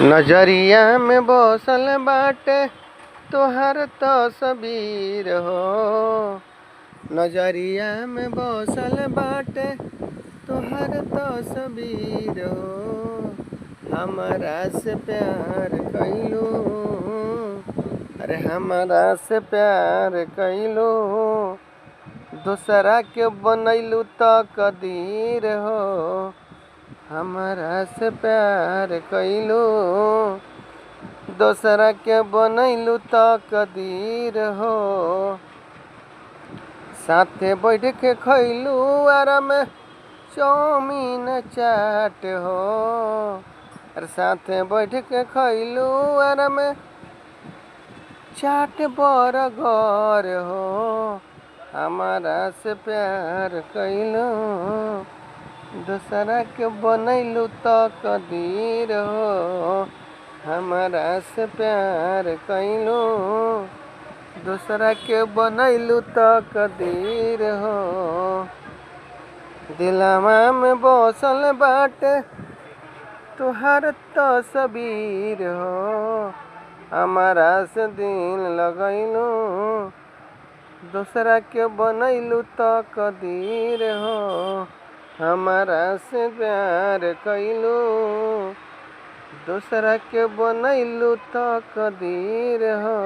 नजरिया में बसल बाटे तोहर तस्वीर हो। नजरिया में बसल बाटे तोहर तस्वीर हो। हमरा से प्यार कैलू, अरे हमरा से प्यार कैलू, दूसरा के बनैलू तकदीर हो। हमरा से प्यार कैलू, दूसरा के बनैलू तकदीर हो। साथे बैठ के खैलू आराम चौमीन चाट हो। अरे साथे बैठ के खैलू आराम चाट बर्गर हो। हमारा से प्यार कैलू, दूसरा के बनैलू तकदीर हो। हमारा से प्यार कैलू, दूसरा के बनैलू तकदीर हो। दिलवा में बसल बाटे तोहर तस्वीर हो। हमारा से दिल लगैलू, दूसरा के बनैलू तकदीर हो। हमारा से प्यार कैलू, दूसरा के बनैलू तकदीर हो।